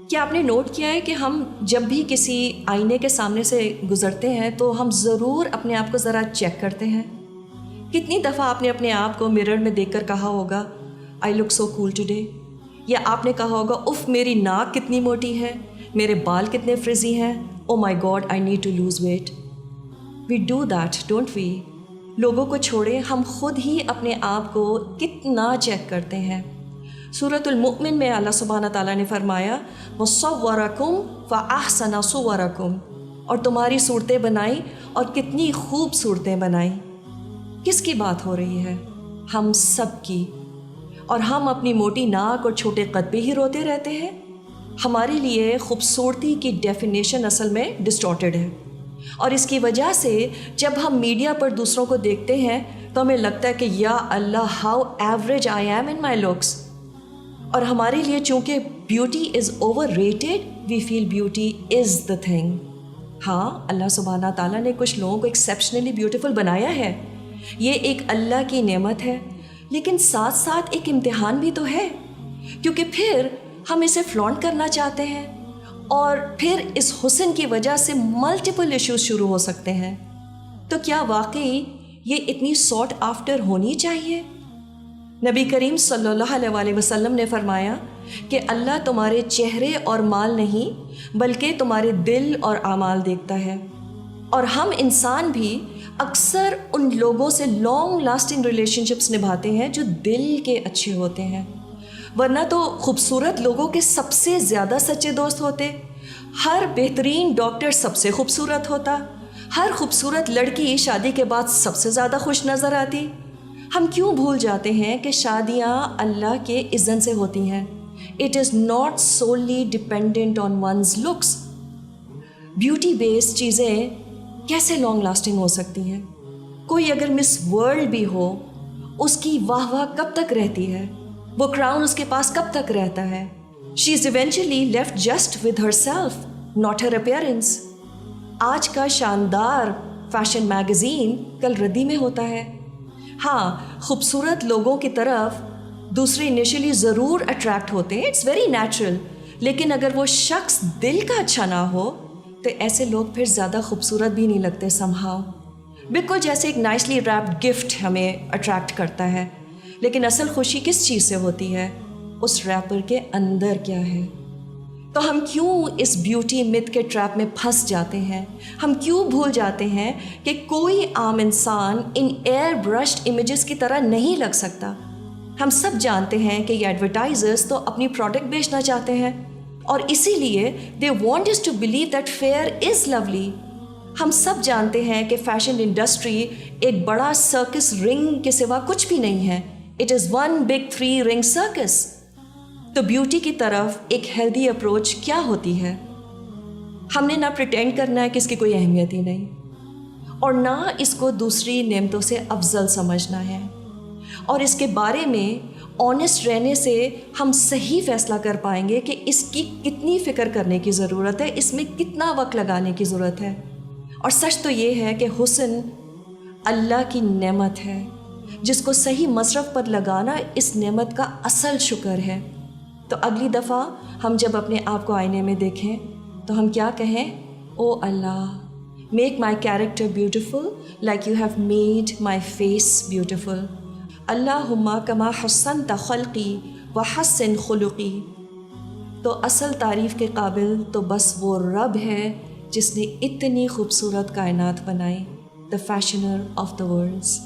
کیا آپ نے نوٹ کیا ہے کہ ہم جب بھی کسی آئینے کے سامنے سے گزرتے ہیں تو ہم ضرور اپنے آپ کو ذرا چیک کرتے ہیں؟ کتنی دفعہ آپ نے اپنے آپ کو مرر میں دیکھ کر کہا ہوگا آئی لک سو کول ٹوڈے، یا آپ نے کہا ہوگا اف میری ناک کتنی موٹی ہے، میرے بال کتنے فریزی ہیں، oh my god I need to lose weight. We do that don't we? لوگوں کو چھوڑیں، ہم خود ہی اپنے آپ کو کتنا چیک کرتے ہیں۔ سورۃ المؤمن میں اللہ سبحانہ تعالیٰ نے فرمایا وَصَوَّرَكُمْ فَأَحْسَنَ صُوَرَكُمْ، اور تمہاری صورتیں بنائیں اور کتنی خوب صورتیں بنائیں۔ کس کی بات ہو رہی ہے؟ ہم سب کی۔ اور ہم اپنی موٹی ناک اور چھوٹے قد پہ ہی روتے رہتے ہیں۔ ہمارے لیے خوبصورتی کی ڈیفینیشن اصل میں ڈسٹارٹیڈ ہے، اور اس کی وجہ سے جب ہم میڈیا پر دوسروں کو دیکھتے ہیں تو ہمیں لگتا ہے کہ یا اللہ how average I am in my looks. اور ہمارے لیے چونکہ beauty is overrated, we feel beauty is the thing. ہاں، اللہ سبحانہ تعالیٰ نے کچھ لوگوں کو ایکسیپشنلی بیوٹیفل بنایا ہے، یہ ایک اللہ کی نعمت ہے، لیکن ساتھ ساتھ ایک امتحان بھی تو ہے، کیونکہ پھر ہم اسے فلانٹ کرنا چاہتے ہیں اور پھر اس حسن کی وجہ سے ملٹیپل ایشوز شروع ہو سکتے ہیں۔ تو کیا واقعی یہ اتنی ساٹ آفٹر ہونی چاہیے؟ نبی کریم صلی اللہ علیہ وسلم نے فرمایا کہ اللہ تمہارے چہرے اور مال نہیں بلکہ تمہارے دل اور اعمال دیکھتا ہے، اور ہم انسان بھی اکثر ان لوگوں سے لانگ لاسٹنگ ریلیشن شپس نبھاتے ہیں جو دل کے اچھے ہوتے ہیں، ورنہ تو خوبصورت لوگوں کے سب سے زیادہ سچے دوست ہوتے۔ ہر بہترین ڈاکٹر سب سے خوبصورت ہوتا، ہر خوبصورت لڑکی شادی کے بعد سب سے زیادہ خوش نظر آتی۔ ہم کیوں بھول جاتے ہیں کہ شادیاں اللہ کے اذن سے ہوتی ہیں؟ It is not solely dependent on one's looks. Beauty based چیزیں کیسے لانگ لاسٹنگ ہو سکتی ہیں؟ کوئی اگر مس ورلڈ بھی ہو، اس کی واہ واہ کب تک رہتی ہے؟ وہ کراؤن اس کے پاس کب تک رہتا ہے؟ She is eventually left just with herself, not her appearance. آج کا شاندار فیشن میگزین کل ردی میں ہوتا ہے۔ ہاں، خوبصورت لوگوں کی طرف دوسرے انیشلی ضرور اٹریکٹ ہوتے ہیں، اٹس ویری نیچرل، لیکن اگر وہ شخص دل کا اچھا نہ ہو تو ایسے لوگ پھر زیادہ خوبصورت بھی نہیں لگتے somehow۔ بالکل جیسے ایک نائسلی ریپڈ گفٹ ہمیں اٹریکٹ کرتا ہے، لیکن اصل خوشی کس چیز سے ہوتی ہے؟ اس ریپر کے اندر کیا ہے؟ تو ہم کیوں اس بیوٹی مت کے ٹریپ میں پھنس جاتے ہیں؟ ہم کیوں بھول جاتے ہیں کہ کوئی عام انسان ان ایئر برشڈ امیجز کی طرح نہیں لگ سکتا؟ ہم سب جانتے ہیں کہ یہ ایڈورٹائزرز تو اپنی پروڈکٹ بیچنا چاہتے ہیں، اور اسی لیے they want us to believe that fair is lovely. ہم سب جانتے ہیں کہ فیشن انڈسٹری ایک بڑا سرکس رنگ کے سوا کچھ بھی نہیں ہے، اٹ از ون بگ 3 رنگ سرکس۔ تو بیوٹی کی طرف ایک ہیلدی اپروچ کیا ہوتی ہے؟ ہم نے نہ پریٹینڈ کرنا ہے کہ اس کی کوئی اہمیت ہی نہیں، اور نہ اس کو دوسری نعمتوں سے افضل سمجھنا ہے، اور اس کے بارے میں آنیسٹ رہنے سے ہم صحیح فیصلہ کر پائیں گے کہ اس کی کتنی فکر کرنے کی ضرورت ہے، اس میں کتنا وقت لگانے کی ضرورت ہے۔ اور سچ تو یہ ہے کہ حسن اللہ کی نعمت ہے، جس کو صحیح مصرف پر لگانا اس نعمت کا اصل شکر ہے۔ تو اگلی دفعہ ہم جب اپنے آپ کو آئینے میں دیکھیں تو ہم کیا کہیں؟ O Allah, make my character beautiful like you have made my face beautiful. اللہم کما حسنت خلقی وحسن خلقی۔ تو اصل تعریف کے قابل تو بس وہ رب ہے جس نے اتنی خوبصورت کائنات بنائی، the fashioner of the worlds۔